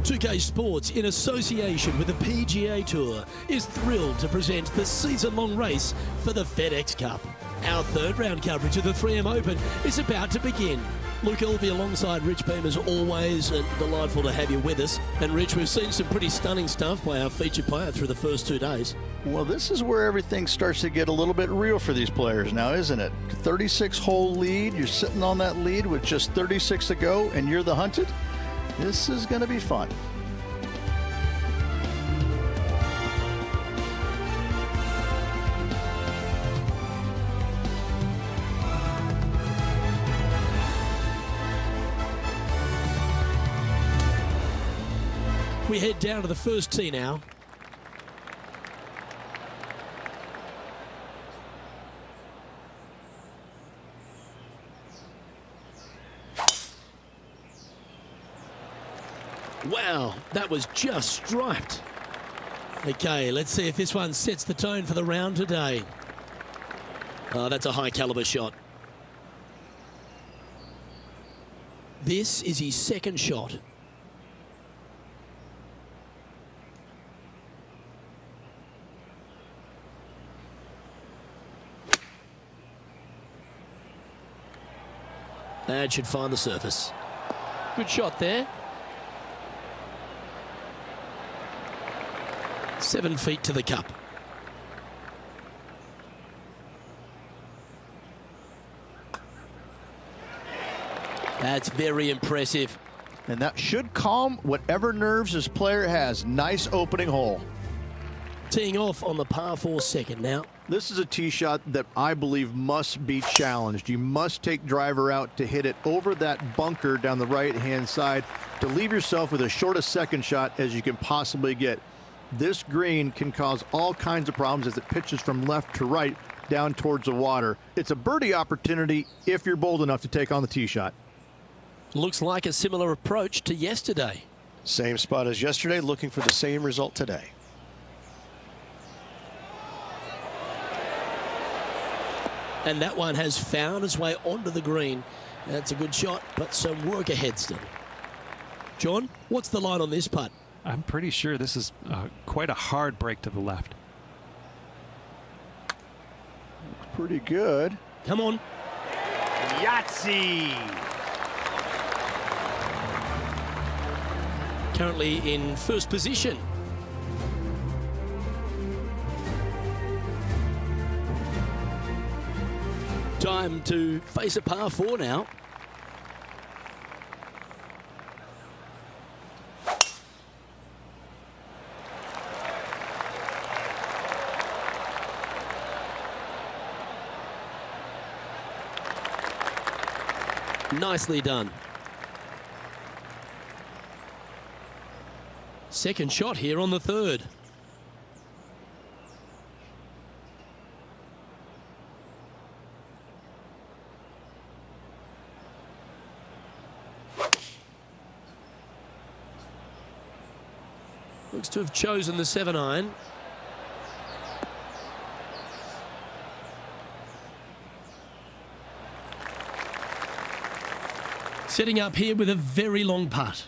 2K Sports, in association with the PGA Tour, is thrilled to present the season-long race for the FedEx Cup. Our third round coverage of the 3M Open is about to begin. Luke Elvey alongside Rich Beam as always, and delightful to have you with us. And Rich, we've seen some pretty stunning stuff by our featured player through the first 2 days. Well, this is where everything starts to get a little bit real for these players now, isn't it? 36-hole lead, you're sitting on that lead with just 36 to go, and you're the hunted. This is going to be fun. We head down to the first tee now. Wow, that was just striped. Okay, let's see if this one sets the tone for the round today. Oh, that's a high caliber shot. This is his second shot. That should find the surface. Good shot there. 7 feet to the cup. That's very impressive. And that should calm whatever nerves this player has. Nice opening hole. Teeing off on the par 4 second now. This is a tee shot that I believe must be challenged. You must take driver out to hit it over that bunker down the right-hand side to leave yourself with as short a second shot as you can possibly get. This green can cause all kinds of problems as it pitches from left to right down towards the water. It's a birdie opportunity if you're bold enough to take on the tee shot. Looks like a similar approach to yesterday. Same spot as yesterday, looking for the same result today. And that one has found its way onto the green. That's a good shot, but some work ahead still. John, what's the line on this putt? I'm pretty sure this is quite a hard break to the left. Looks pretty good. Come on. Yahtzee! Currently in first position. Time to face a par 4 now. Nicely done. Second shot here on the third. Looks to have chosen the 7-iron. Setting up here with a very long putt.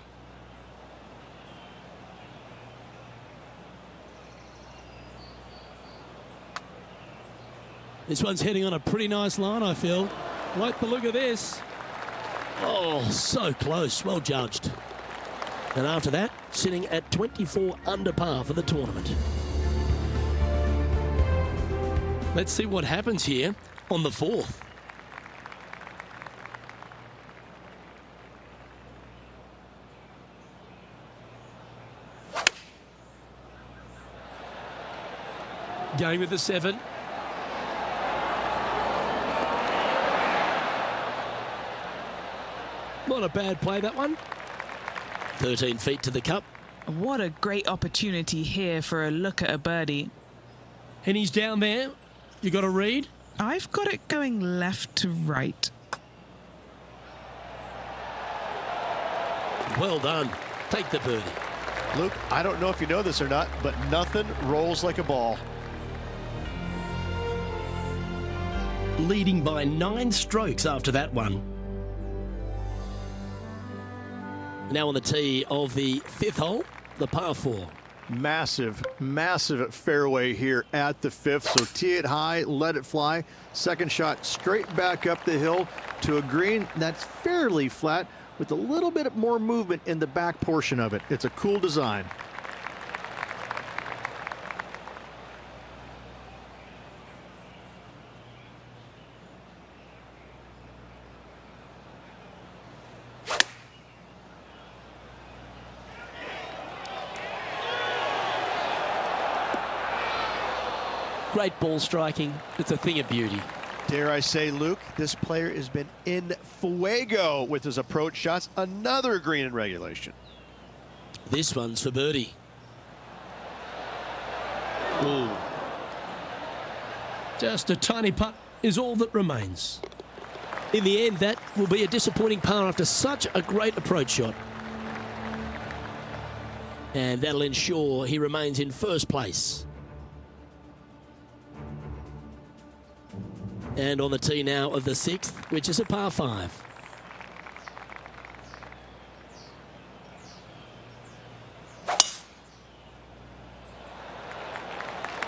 This one's heading on a pretty nice line, I feel. Like the look of this. Oh, so close. Well judged. And after that, sitting at 24 under par for the tournament. Let's see what happens here on the 4th. Going with the 7. Not a bad play, that one. 13 feet to the cup. What a great opportunity here for a look at a birdie. And he's down there. You got a read? I've got it going left to right. Well done. Take the birdie. Luke, I don't know if you know this or not, but nothing rolls like a ball. Leading by 9 strokes after that one. Now on the tee of the 5th hole, the par 4. Massive, massive fairway here at the 5th. So tee it high, let it fly. Second shot straight back up the hill to a green that's fairly flat with a little bit more movement in the back portion of it. It's a cool design. Great ball striking. It's a thing of beauty. Dare I say, Luke, this player has been in fuego with his approach shots. Another green in regulation. This one's for birdie. Ooh. Just a tiny putt is all that remains. In the end, that will be a disappointing par after such a great approach shot. And that'll ensure he remains in first place. And on the tee now of the 6th, which is a par 5.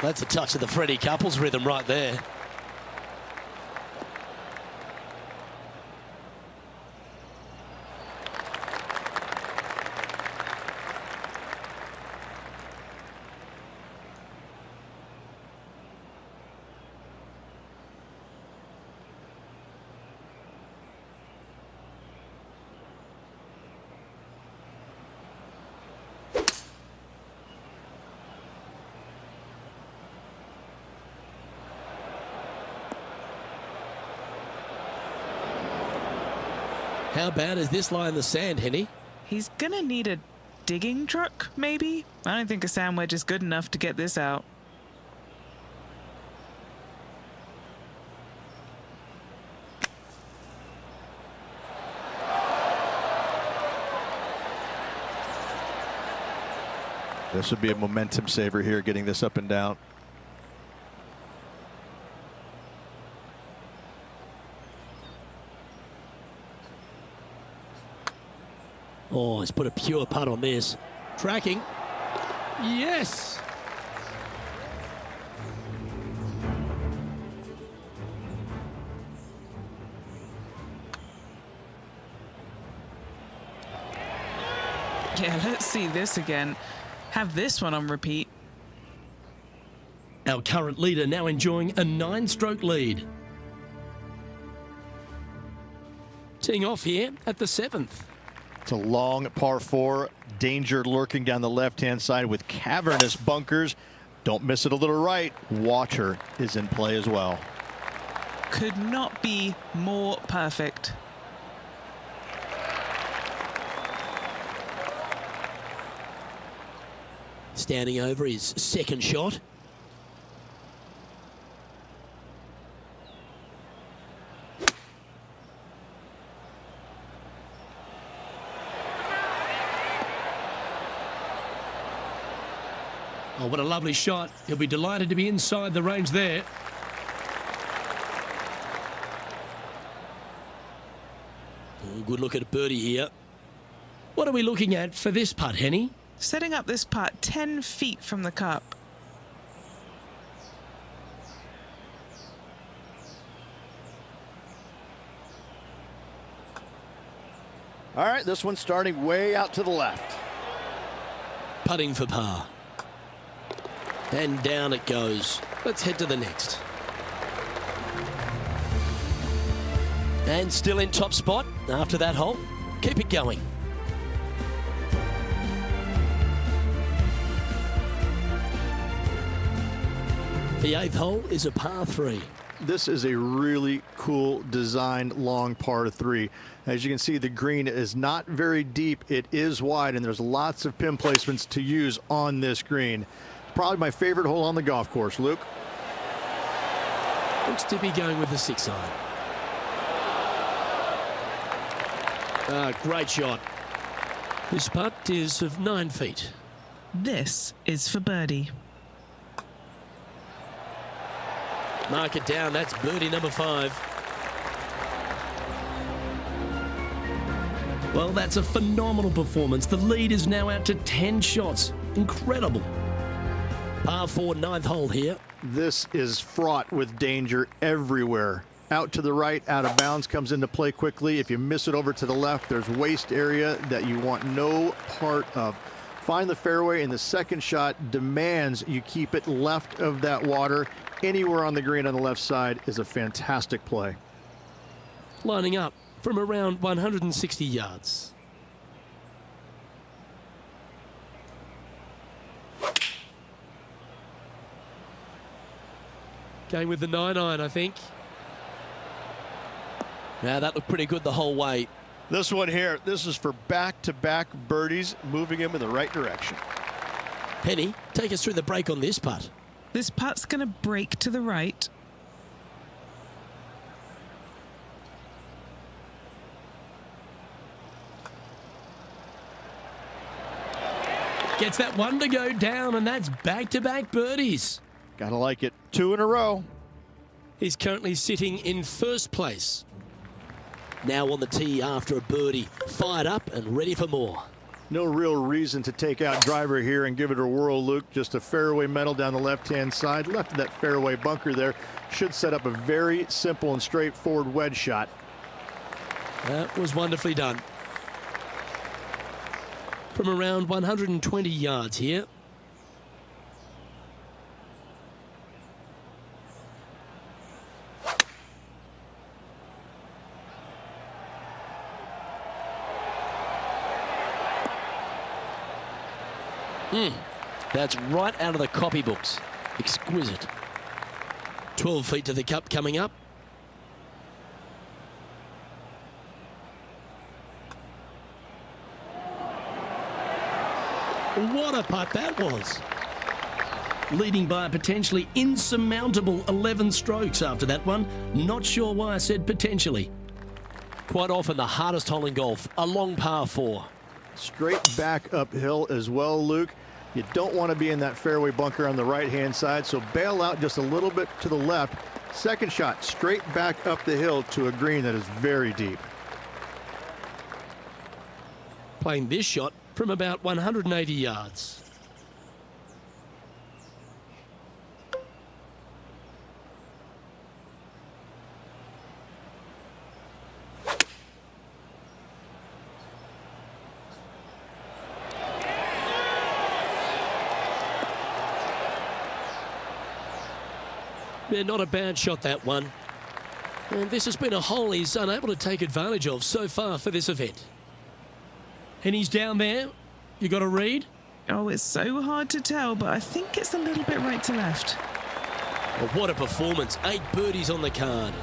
That's a touch of the Freddie Couples rhythm right there. How bad is this lie in the sand, Henny? He's gonna need a digging truck, maybe? I don't think a sand wedge is good enough to get this out. This would be a momentum saver here, getting this up and down. Oh, he's put a pure putt on this. Tracking. Yes! Yeah, let's see this again. Have this one on repeat. Our current leader now enjoying a 9-stroke lead. Teeing off here at the 7th. It's a long par 4. Danger lurking down the left-hand side with cavernous bunkers. Don't miss it a little right. Water is in play as well. Could not be more perfect. Standing over his second shot. Oh, what a lovely shot. He'll be delighted to be inside the range there. Oh, good look at birdie here. What are we looking at for this putt, Henny? Setting up this putt 10 feet from the cup. All right, this one's starting way out to the left. Putting for par. And down it goes. Let's head to the next. And still in top spot after that hole. Keep it going. The 8th hole is a par 3. This is a really cool designed long par 3. As you can see, the green is not very deep. It is wide, and there's lots of pin placements to use on this green. Probably my favorite hole on the golf course. Luke? Looks to be going with the 6 iron. Great shot. This putt is of 9 feet. This is for birdie. Mark it down. That's birdie number 5. Well, that's a phenomenal performance. The lead is now out to 10 shots. Incredible. Par 4, 9th hole here. This is fraught with danger everywhere. Out to the right, out of bounds, comes into play quickly. If you miss it over to the left, there's waste area that you want no part of. Find the fairway, and the second shot demands you keep it left of that water. Anywhere on the green on the left side is a fantastic play. Lining up from around 160 yards. Going with the 9-iron, I think. Yeah, that looked pretty good the whole way. This one here, this is for back-to-back birdies, moving him in the right direction. Penny, take us through the break on this putt. This putt's going to break to the right. Gets that one to go down, and that's back-to-back birdies. Gotta like it. 2 in a row. He's currently sitting in first place. Now on the tee after a birdie. Fired up and ready for more. No real reason to take out driver here and give it a whirl, Luke. Just a fairway metal down the left-hand side. Left of that fairway bunker there. Should set up a very simple and straightforward wedge shot. That was wonderfully done. From around 120 yards here. That's right out of the copybooks. Exquisite. 12 feet to the cup coming up. What a putt that was. Leading by a potentially insurmountable 11 strokes after that one. Not sure why I said potentially. Quite often the hardest hole in golf, a long par 4. Straight back uphill as well, Luke. You don't want to be in that fairway bunker on the right-hand side, so bail out just a little bit to the left. Second shot, straight back up the hill to a green that is very deep. Playing this shot from about 180 yards. Yeah, not a bad shot, that one. And this has been a hole he's unable to take advantage of so far for this event. And he's down there. You got a read? Oh, it's so hard to tell, but I think it's a little bit right to left. Well, what a performance. 8 birdies on the card.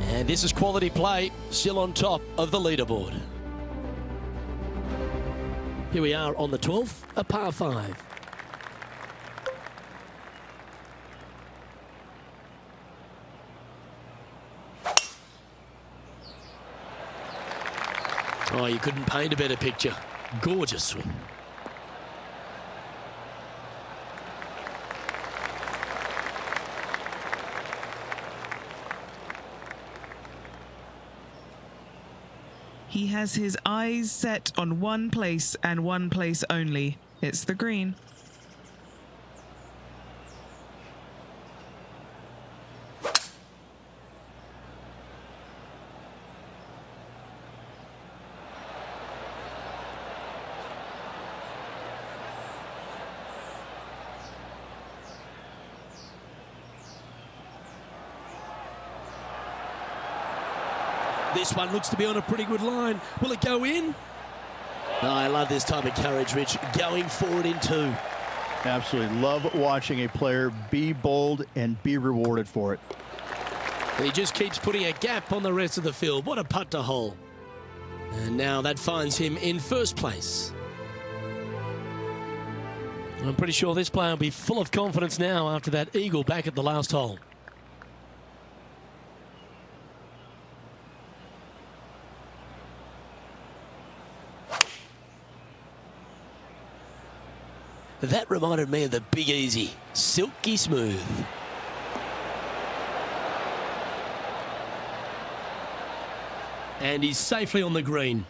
And this is quality play, still on top of the leaderboard. Here we are on the 12th, a par 5. Oh, you couldn't paint a better picture. Gorgeous swing. He has his eyes set on one place and one place only. It's the green. This one looks to be on a pretty good line. Will it go in? Oh, I love this type of courage, Rich. Going forward in 2. Absolutely love watching a player be bold and be rewarded for it. He just keeps putting a gap on the rest of the field. What a putt to hole. And now that finds him in first place. I'm pretty sure this player will be full of confidence now after that eagle back at the last hole. That reminded me of the Big Easy. Silky smooth. And he's safely on the green.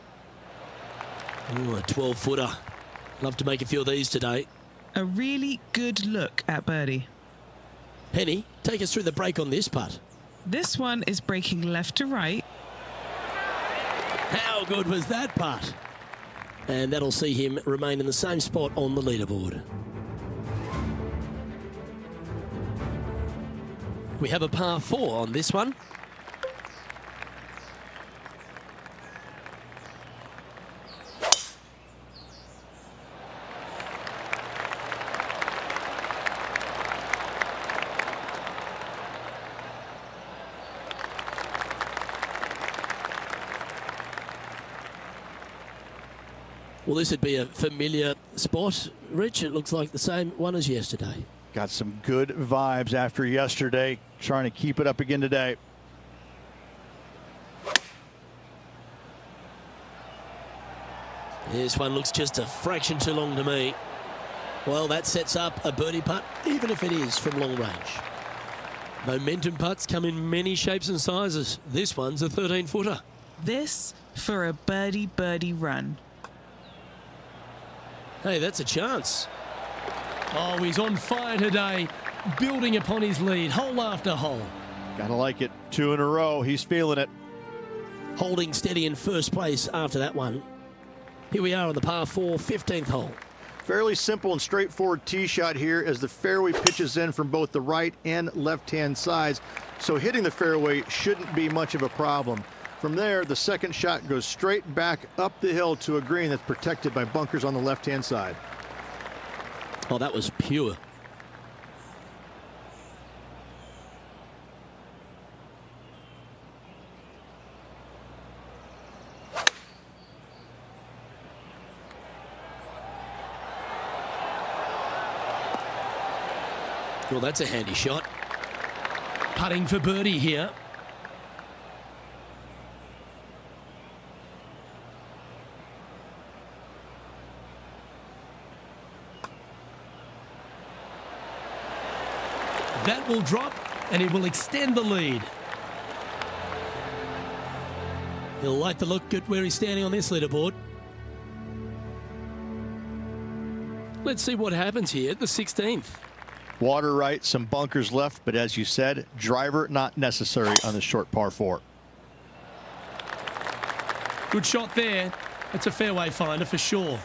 Ooh, a 12-footer. Love to make a few of these today. A really good look at birdie. Penny, take us through the break on this putt. This one is breaking left to right. How good was that putt? And that'll see him remain in the same spot on the leaderboard. We have a par 4 on this one. Well, this would be a familiar spot, Rich. It looks like the same one as yesterday. Got some good vibes after yesterday. Trying to keep it up again today. This one looks just a fraction too long to me. Well, that sets up a birdie putt, even if it is from long range. Momentum putts come in many shapes and sizes. This one's a 13-footer. This for a birdie run. Hey, that's a chance. Oh, he's on fire today, building upon his lead, hole after hole. Gotta like it. 2 in a row. He's feeling it. Holding steady in first place after that one. Here we are on the par 4, 15th hole. Fairly simple and straightforward tee shot here as the fairway pitches in from both the right and left-hand sides. So hitting the fairway shouldn't be much of a problem. From there, the second shot goes straight back up the hill to a green that's protected by bunkers on the left-hand side. Oh, that was pure. Well, that's a handy shot. Putting for birdie here. That will drop, and it will extend the lead. He'll like the look at where he's standing on this leaderboard. Let's see what happens here at the 16th. Water right, some bunkers left, but as you said, driver not necessary on the short par 4. Good shot there. That's a fairway finder for sure.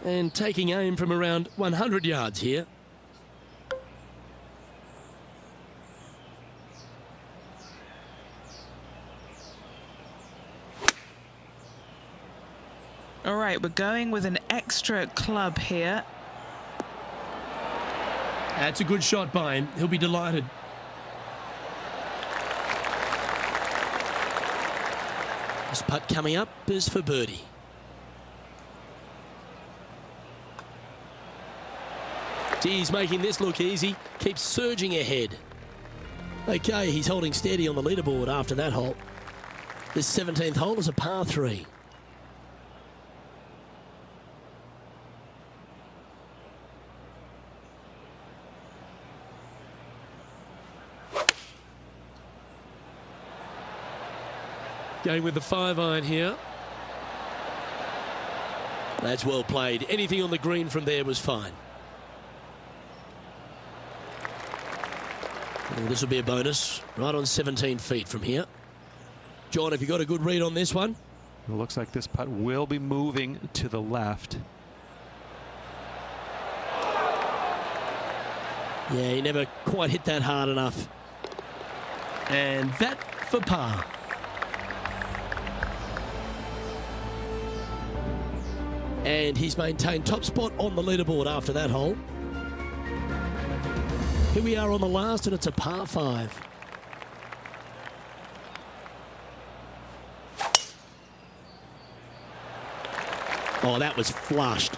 And taking aim from around 100 yards here. All right, we're going with an extra club here. That's a good shot by him. He'll be delighted. This putt coming up is for birdie. He's making this look easy. Keeps surging ahead. Okay, he's holding steady on the leaderboard after that hole. This 17th hole is a par 3. Going with the 5-iron here. That's well played. Anything on the green from there was fine. Well, this will be a bonus. Right on 17 feet from here. John, have you got a good read on this one? It looks like this putt will be moving to the left. Yeah, he never quite hit that hard enough. And that for par. And he's maintained top spot on the leaderboard after that hole. Here we are on the last, and it's a par 5. Oh, that was flushed.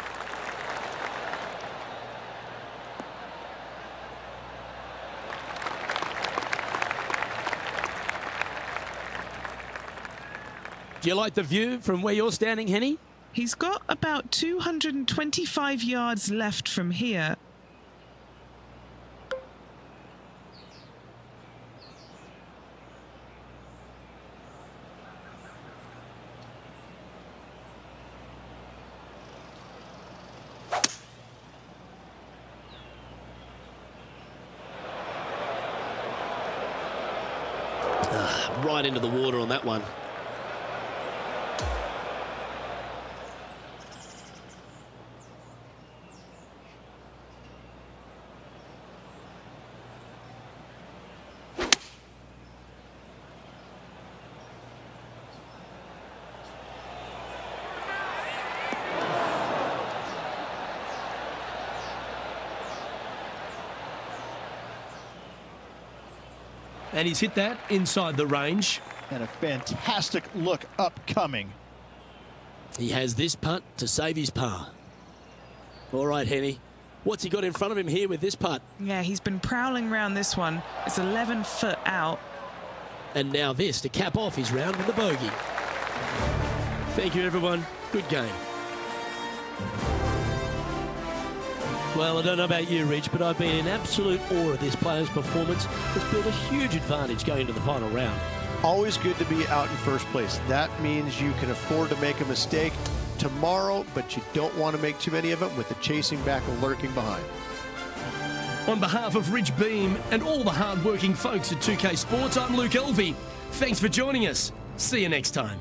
Do you like the view from where you're standing, Henny? He's got about 225 yards left from here. Right into the water on that one. And he's hit that inside the range. And a fantastic look upcoming. He has this putt to save his par. All right, Henny. What's he got in front of him here with this putt? Yeah, he's been prowling around this one. It's 11 foot out. And now this to cap off his round with the bogey. Thank you, everyone. Good game. Well, I don't know about you, Rich, but I've been in absolute awe of this player's performance. It's built a huge advantage going into the final round. Always good to be out in first place. That means you can afford to make a mistake tomorrow, but you don't want to make too many of them with the chasing back lurking behind. On behalf of Rich Beam and all the hard-working folks at 2K Sports, I'm Luke Elvey. Thanks for joining us. See you next time.